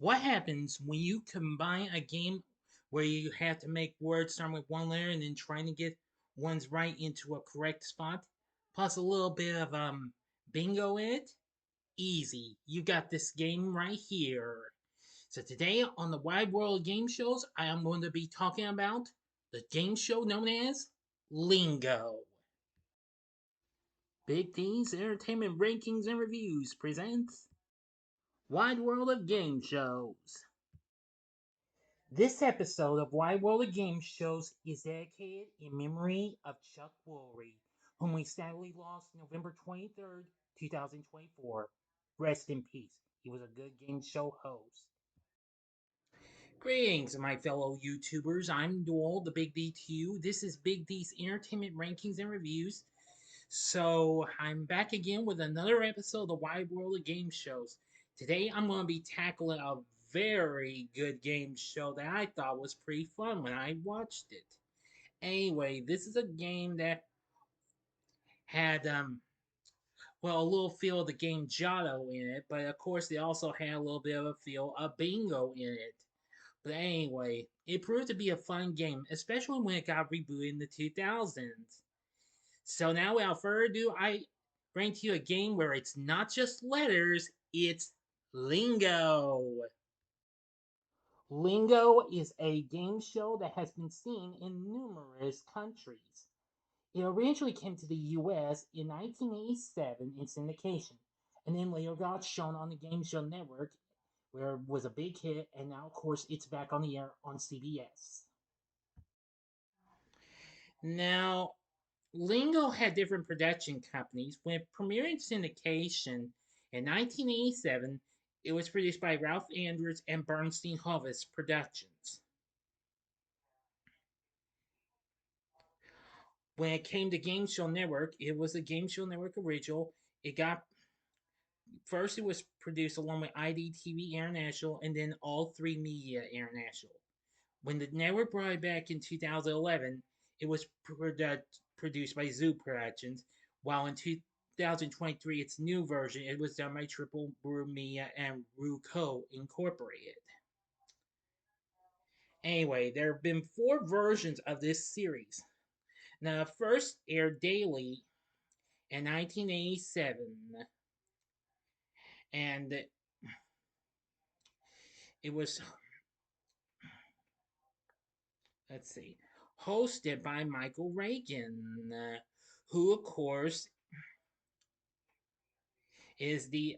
What happens when you combine a game where you have to make words starting with one letter and then trying to get ones right into a correct spot, plus a little bit of bingo in it? Easy. You got this game right here. So today on the Wide World of Game Shows, I am going to be talking about the game show known as Lingo. Big D's Entertainment Rankings and Reviews presents Wide World of Game Shows. This episode of Wide World of Game Shows is dedicated in memory of Chuck Woolery, whom we sadly lost November 23rd, 2024. Rest in peace. He was a good game show host. Greetings, my fellow YouTubers. I'm Duel, the Big D to you. This is Big D's Entertainment Rankings and Reviews. So, I'm back again with another episode of the Wide World of Game Shows. Today, I'm going to be tackling a very good game show that I thought was pretty fun when I watched it. Anyway, this is a game that had, well, a little feel of the game Jotto in it, but of course, they also had a little bit of a feel of bingo in it. But anyway, it proved to be a fun game, especially when it got rebooted in the 2000s. So now, without further ado, I bring to you a game where it's not just letters, it's lingo. Lingo is a game show that has been seen in numerous countries. It originally came to the US in 1987 in syndication, and then later got shown on the Game Show Network, where it was a big hit, and now, of course, it's back on the air on CBS. Now, Lingo had different production companies. When it premiered in syndication in 1987, it was produced by Ralph Andrews and Bernstein Hovis Productions. When it came to Game Show Network, it was a Game Show Network original. It got first it was produced along with IDTV International and then All 3 Media International. When the network brought it back in 2011, it was produced by Zoo Productions, while in 2023, its new version, it was done by Triple Brew Media and RuCo Incorporated. Anyway, there have been four versions of this series. Now, the first aired daily in 1987, and it was, let's see, hosted by Michael Reagan, who, of course, is the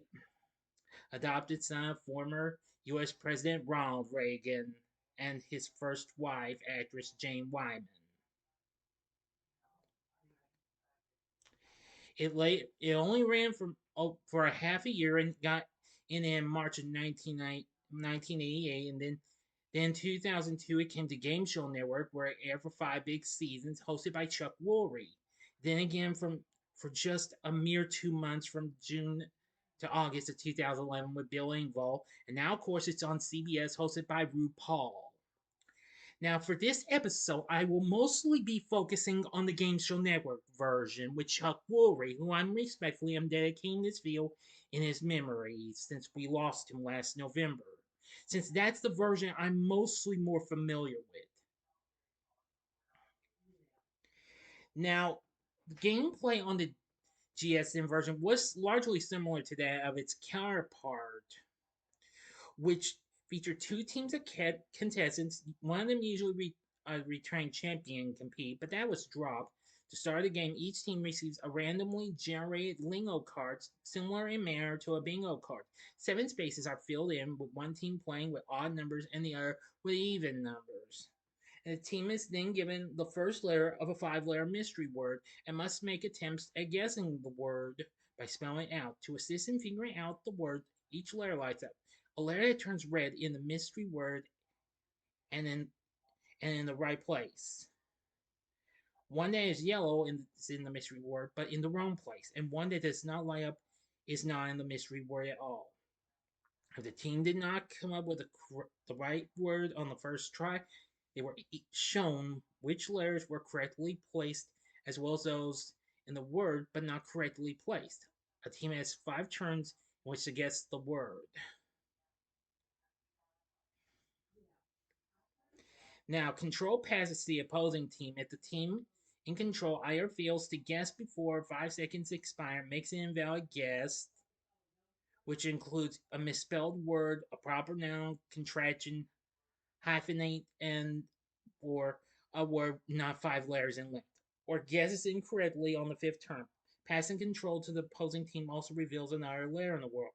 adopted son of former U.S. President Ronald Reagan and his first wife, actress Jane Wyman. It only ran for a half a year and got in March of 1988, and then 2002 it came to Game Show Network where it aired for 5 big seasons, hosted by Chuck Woolery. Then again for just a mere 2 months from June to August of 2011 with Bill Engvall, and now of course it's on CBS, hosted by RuPaul. Now, for this episode, I will mostly be focusing on the Game Show Network version with Chuck Woolery, who I'm respectfully am dedicating this video in his memory since we lost him last November, since that's the version I'm mostly more familiar with. Now, the gameplay on the GSM version was largely similar to that of its counterpart, which featured two teams of contestants. One of them usually a returning champion compete, but that was dropped. To start the game, each team receives a randomly generated lingo card, similar in manner to a bingo card. 7 spaces are filled in, with one team playing with odd numbers and the other with even numbers. And the team is then given the first letter of a 5-letter mystery word and must make attempts at guessing the word by spelling it out. To assist in figuring out the word, each letter lights up. A letter that turns red in the mystery word and in the right place. One that is yellow is in the mystery word, but in the wrong place. And one that does not light up is not in the mystery word at all. If the team did not come up with the right word on the first try, they were shown which letters were correctly placed, as well as those in the word but not correctly placed. A team has 5 turns in which to guess the word. Now, control passes to the opposing team. If the team in control either fails to guess before 5 seconds expire, makes an invalid guess, which includes a misspelled word, a proper noun, contraction, hyphenate, and or a word not 5 letters in length, or guesses incorrectly on the fifth term. Passing control to the opposing team also reveals another letter in the word,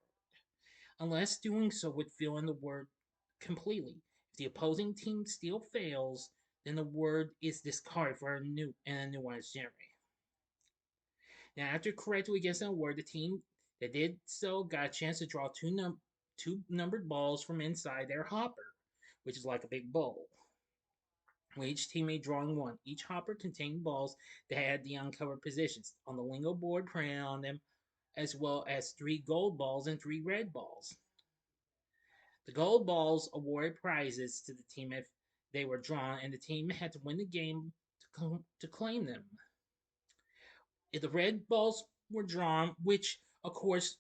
unless doing so would fill in the word completely. If the opposing team still fails, then the word is discarded for a new one is generated. Now, after correctly guessing a word, the team that did so got a chance to draw two numbered balls from inside their hopper, which is like a big bowl, with each teammate drawing one. Each hopper contained balls that had the uncovered positions on the Lingo board printed on them, as well as 3 gold balls and 3 red balls. The gold balls awarded prizes to the team if they were drawn, and the team had to win the game to claim them. If the red balls were drawn, which, of course,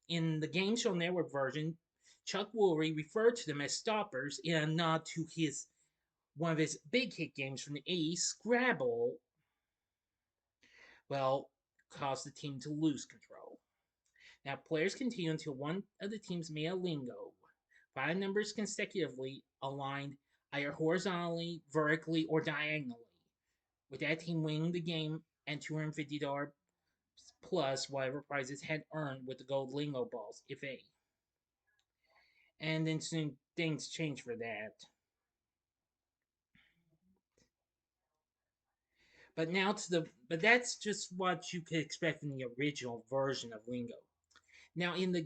in the Game Show Network version, Chuck Woolery referred to them as stoppers in a nod to his one of his big hit games from the 80s, Scrabble, well, caused the team to lose control. Now, players continue until one of the teams made a lingo. 5 numbers consecutively aligned either horizontally, vertically, or diagonally, with that team winning the game and $250 plus whatever prizes had earned with the gold lingo balls, if any. And then soon things changed for that. But that's just what you could expect in the original version of Lingo. Now in the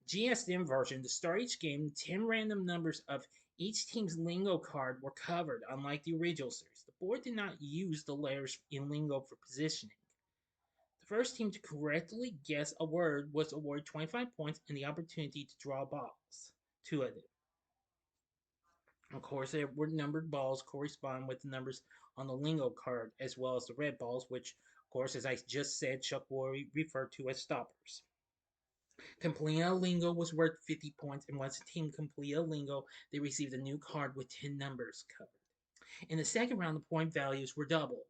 GSM version, to start each game, 10 random numbers of each team's Lingo card were covered, unlike the original series. The board did not use the letters in Lingo for positioning. The first team to correctly guess a word was awarded 25 points and the opportunity to draw balls. 2 of them. Of course, there were numbered balls correspond with the numbers on the Lingo card, as well as the red balls, which, of course, as I just said, Chuck Woolery referred to as stoppers. Completing a Lingo was worth 50 points, and once a team completed a Lingo, they received a new card with 10 numbers covered. In the second round, the point values were doubled.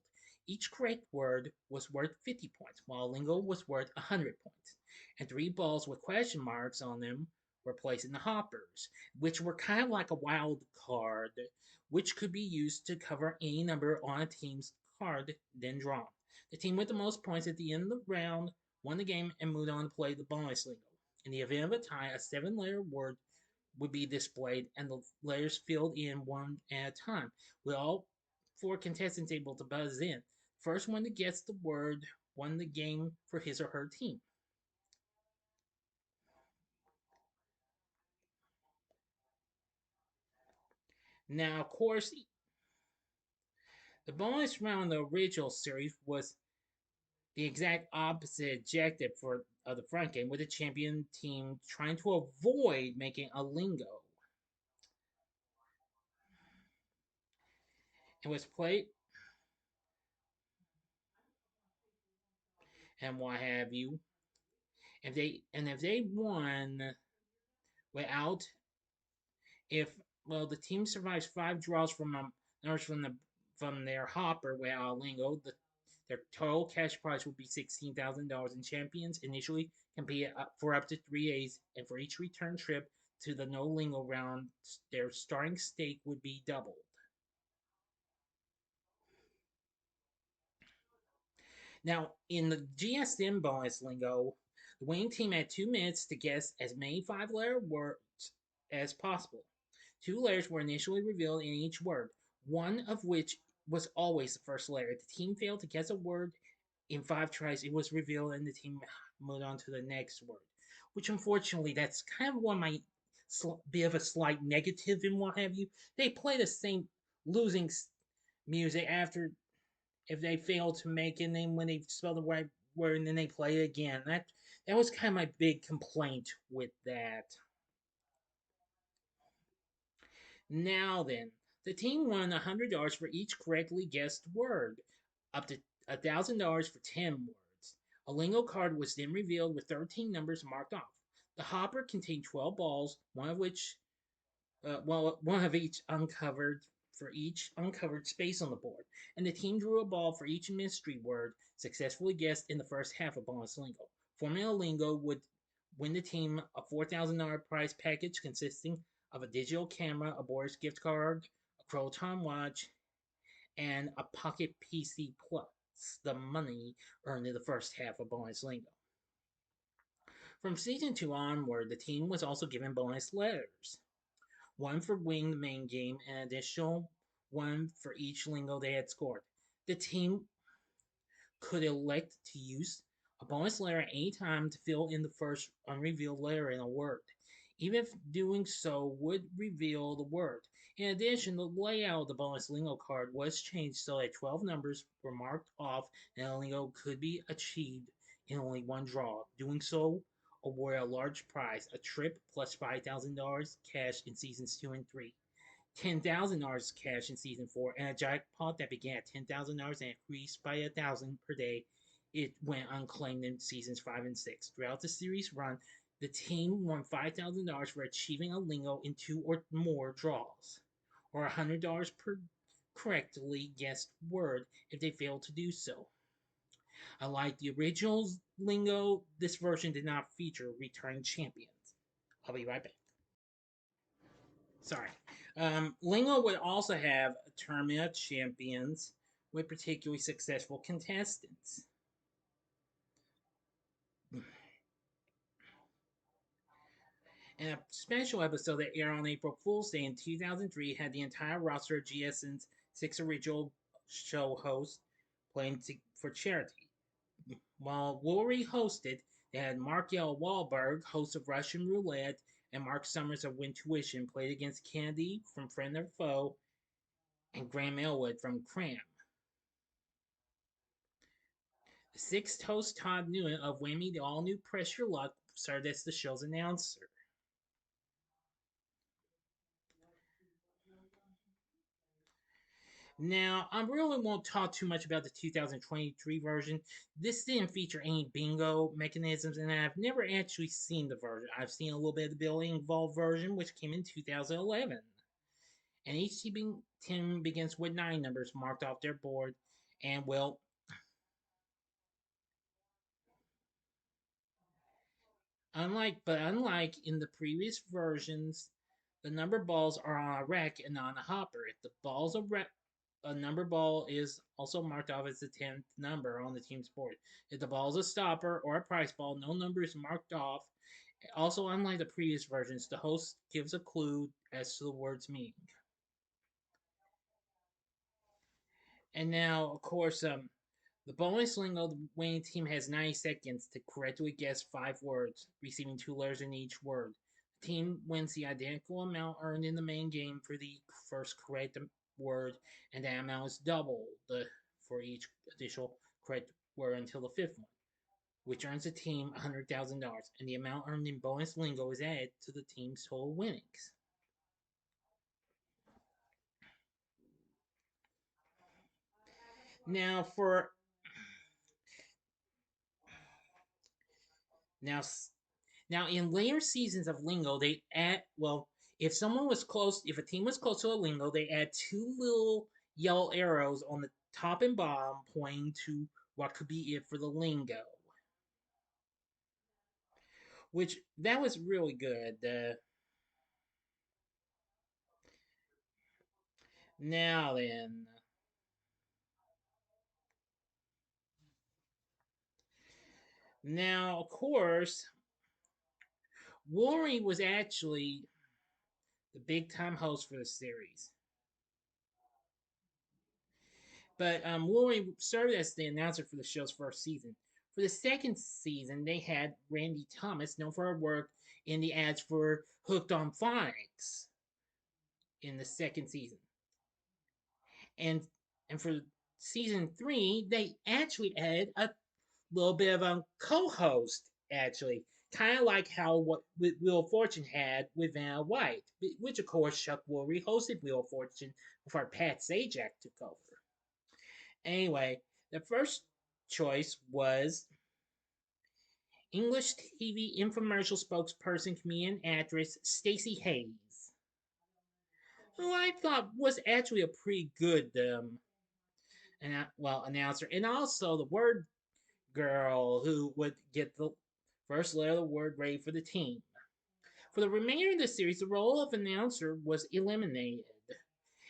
Each correct word was worth 50 points, while Lingo was worth 100 points, and 3 balls with question marks on them were placed in the hoppers, which were kind of like a wild card, which could be used to cover any number on a team's card then drawn. The team with the most points at the end of the round won the game and moved on to play the bonus Lingo. In the event of a tie, a 7-letter word would be displayed and the letters filled in one at a time, with all 4 contestants able to buzz in. First one to guess the word won the game for his or her team. Now, of course, the bonus round in the original series was the exact opposite objective for the front game, with the champion team trying to avoid making a lingo. It was played and what have you. If they won without if well the team survives 5 draws from their hopper without lingo, their total cash prize would be $16,000, and champions initially compete for up to 3 days, and for each return trip to the no lingo round, their starting stake would be doubled. Now, in the GSM bonus lingo, the winning team had 2 minutes to guess as many 5-letter words as possible. 2 letters were initially revealed in each word, one of which was always the first letter. If the team failed to guess a word in 5 tries, it was revealed and the team moved on to the next word. Which, unfortunately, that's kind of one of my bit of a slight negative and what have you. They play the same losing music after if they fail to make it, and then when they spell the right word, and then they play it again. That was kind of my big complaint with that. Now then, the team won $100 for each correctly guessed word, up to $1,000 for 10 words. A lingo card was then revealed with 13 numbers marked off. The hopper contained 12 balls, one of each uncovered for each uncovered space on the board, and the team drew a ball for each mystery word successfully guessed in the first half of bonus lingo. Formula Lingo would win the team a $4,000 prize package consisting of a digital camera, a Boris gift card, a Croton watch, and a Pocket PC Plus, the money earned in the first half of bonus lingo. From season 2 onward, the team was also given bonus letters, one for winning the main game, and an additional one for each lingo they had scored. The team could elect to use a bonus letter at any time to fill in the first unrevealed letter in a word, even if doing so would reveal the word. In addition, the layout of the bonus lingo card was changed so that 12 numbers were marked off and a lingo could be achieved in only one draw. Doing so awarded a large prize, a trip plus $5,000 cash in seasons 2 and 3. $10,000 cash in season 4, and a jackpot that began at $10,000 and increased by 1,000 per day. It went unclaimed in seasons 5 and 6. Throughout the series run, the team won $5,000 for achieving a lingo in 2 or more draws, or $100 per correctly guessed word if they failed to do so. Unlike the original lingo, this version did not feature returning champions. I'll be right back. Sorry. Lingo would also have a tournament of champions with particularly successful contestants. And a special episode that aired on April Fool's Day in 2003 had the entire roster of GSN's 6 original show hosts playing for charity. While Woolery hosted, they had Mark L. Wahlberg, host of Russian Roulette, and Mark Summers of Win Tuition played against Kennedy from Friend or Foe and Graham Elwood from Cram. The sixth host, Todd Newton of Whammy, the all new Press Your Luck, served as the show's announcer. Now, I really won't talk too much about the 2023 version. This didn't feature any bingo mechanisms, and I've never actually seen the version. I've seen a little bit of the Bill Engvall version, which came in 2011. And each team begins with 9 numbers marked off their board, and well, unlike in the previous versions, the number balls are on a rack and not on a hopper. If the ball's a number ball is also marked off as the 10th number on the team's board. If the ball is a stopper or a prize ball, no number is marked off. Also, unlike the previous versions, the host gives a clue as to the word's meaning. And now, of course, the bonus lingo, the winning team has 90 seconds to correctly guess 5 words, receiving 2 letters in each word. The team wins the identical amount earned in the main game for the first correct word, and that amount is double for each additional correct word until the 5th one, which earns the team $100,000, and the amount earned in bonus lingo is added to the team's total winnings. Now for now Now, in later seasons of Lingo, they add, well, if a team was close to a Lingo, they add 2 little yellow arrows on the top and bottom pointing to what could be it for the Lingo. Which, that was really good. Now then. Now, of course, Woolery was actually the big time host for the series. But Woolery served as the announcer for the show's first season. For the second season, they had Randy Thomas, known for her work in the ads for Hooked on Phonics in the second season. And for season 3, they actually added a little bit of a co-host, actually. Kind of like how what Wheel of Fortune had with Vanna White, which of course Chuck Woolery hosted Wheel of Fortune before Pat Sajak took over. Anyway, the first choice was English TV infomercial spokesperson, comedian, actress Stacey Hayes. who I thought was actually a pretty good announcer, and also the word girl who would get the first letter of the word ready for the team. For the remainder of the series, the role of announcer was eliminated,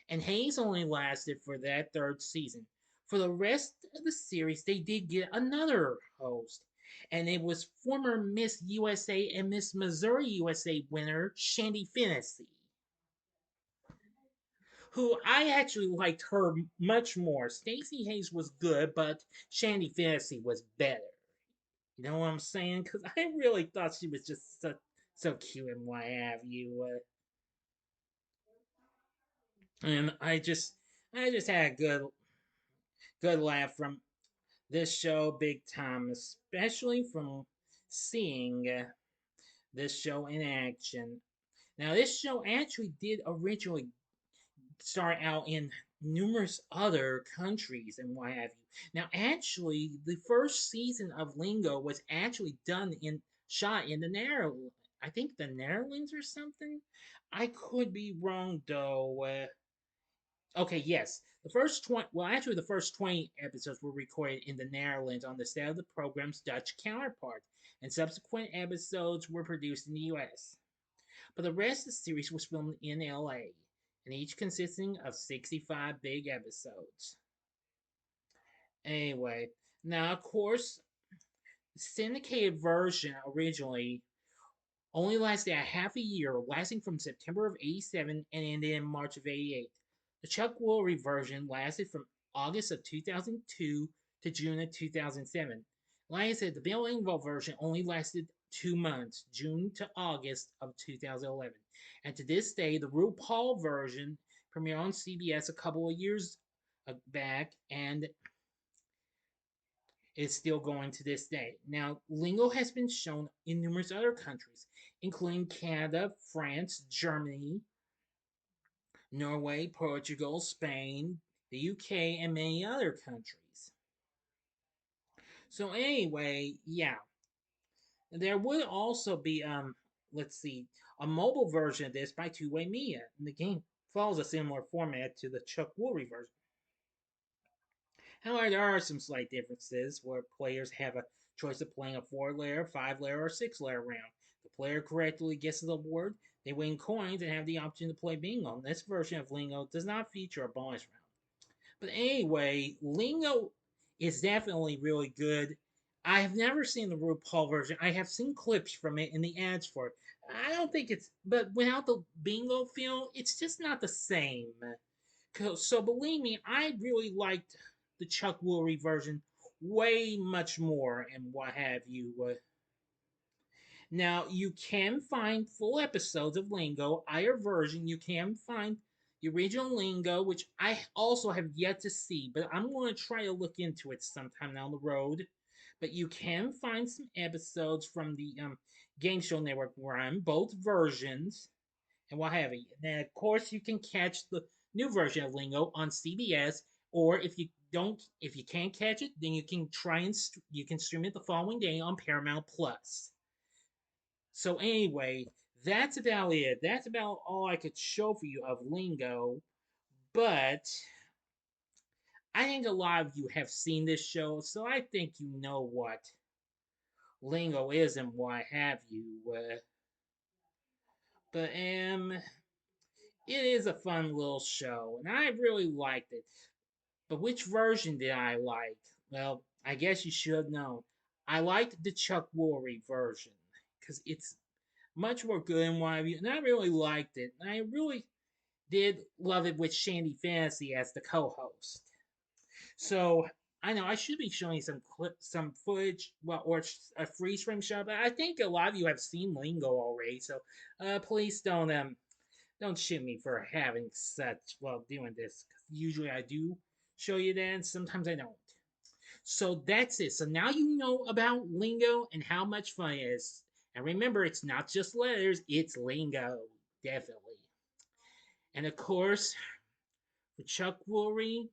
and Hayes only lasted for that third season. For the rest of the series, they did get another host, and it was former Miss USA and Miss Missouri USA winner Shandy Fennessy, who I actually liked her much more. Stacey Hayes was good, but Shandy Fennessy was better. You know what I'm saying? Because I really thought she was just so cute and what have you. And I just had a good laugh from this show big time, especially from seeing this show in action. Now, this show actually did originally start out in numerous other countries and what have you. Now, actually, the first season of Lingo was actually shot in the Netherlands. I think the Netherlands or something. I could be wrong though. Okay, yes. The first 20 episodes were recorded in the Netherlands on the set of the program's Dutch counterpart, and subsequent episodes were produced in the US. But the rest of the series was filmed in LA, and each consisting of 65 big episodes. Anyway, now of course, the syndicated version originally only lasted a half a year, lasting from September of '87 and ended in March of '88. The Chuck Woolery version lasted from August of 2002 to June of 2007. Like I said, the Bill Engvall version only lasted 2 months, June to August of 2011. And to this day, the RuPaul version premiered on CBS a couple of years back and is still going to this day. Now, Lingo has been shown in numerous other countries, including Canada, France, Germany, Norway, Portugal, Spain, the UK, and many other countries. So anyway, yeah, there would also be let's see, a mobile version of this by Two Way Media. And the game follows a similar format to the Chuck Woolery version. However, there are some slight differences where players have a choice of playing a 4 layer, 5 layer, or 6 layer round. If the player correctly guesses the word, they win coins and have the option to play bingo. This version of Lingo does not feature a bonus round. But anyway, Lingo is definitely really good. I have never seen the RuPaul version. I have seen clips from it and the ads for it. I don't think but without the bingo feel, it's just not the same. So believe me, I really liked the Chuck Woolery version way much more and what have you. Now you can find full episodes of Lingo, either version. You can find the original Lingo, which I also have yet to see, but I'm going to try to look into it sometime down the road. But you can find some episodes from the Game Show Network where I'm both versions and what have you. And then of course you can catch the new version of Lingo on CBS, or if you can't catch it, then you can you can stream it the following day on Paramount Plus. So anyway, that's about it. That's about all I could show for you of Lingo. But I think a lot of you have seen this show, so I think you know what Lingo is and what have you. But it is a fun little show, and I really liked it. But which version did I like? Well, I guess you should know. I liked the Chuck Woolery version because it's much more good in my view, and I really liked it. And I really did love it with Shandy Fantasy as the co-host. So I know I should be showing some footage, well, or a freeze frame shot, but I think a lot of you have seen Lingo already. So please don't shoot me for having doing this. Usually I do show you that, and sometimes I don't. So that's it. So now you know about Lingo and how much fun it is. And remember, it's not just letters, it's lingo. Definitely. And of course, for Chuck Woolery,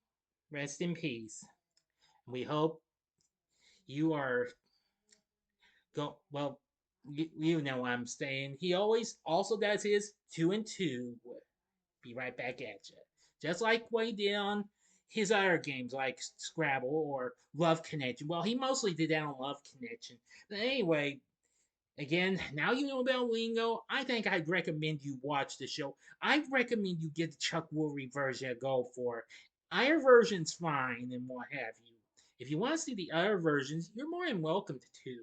rest in peace. We hope you are well, you know what I'm saying. He always also does his 2 and 2. Be right back at you. Just like what he did on his other games like Scrabble or Love Connection. Well, he mostly did that on Love Connection. But anyway, again, now you know about Lingo. I think I'd recommend you watch the show. I'd recommend you get the Chuck Woolery version to go for. Our version's fine and what have you. If you want to see the other versions, you're more than welcome to.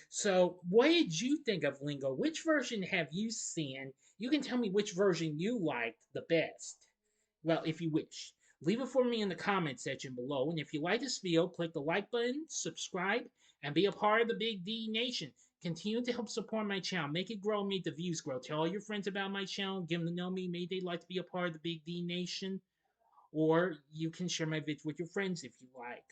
So, what did you think of Lingo? Which version have you seen? You can tell me which version you liked the best. Well, if you wish. Leave it for me in the comment section below. And if you like this video, click the like button, subscribe, and be a part of the Big D Nation. Continue to help support my channel. Make it grow, make the views grow. Tell all your friends about my channel. Give them to know me. Maybe they'd like to be a part of the Big D Nation. Or you can share my vids with your friends if you like.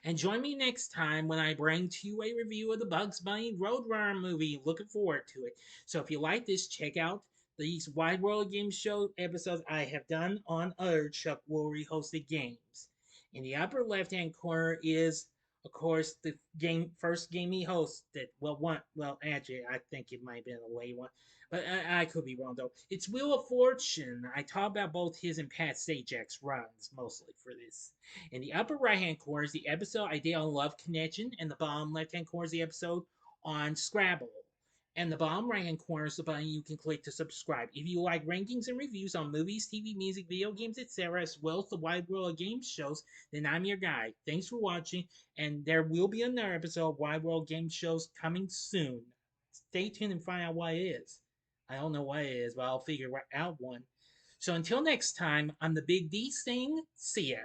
And join me next time when I bring to you a review of the Bugs Bunny Roadrunner movie. Looking forward to it. So if you like this, check out these Wide World Game Show episodes I have done on other Chuck Woolery hosted games. In the upper left hand corner is, of course, the first game he hosted. Actually, I think it might have been a late one, but I could be wrong though. It's Wheel of Fortune. I talk about both his and Pat Sajak's runs mostly for this. In the upper right hand corner is the episode I did on Love Connection, and the bottom left hand corner is the episode on Scrabble. And the bottom right hand corner is the button you can click to subscribe. If you like rankings and reviews on movies, TV, music, video games, etc., as well as the wide world of game shows, then I'm your guy. Thanks for watching, and there will be another episode of Wide World Game Shows coming soon. Stay tuned and find out what it is. I don't know what it is, but I'll figure out one. So until next time, I'm the Big D saying, see ya.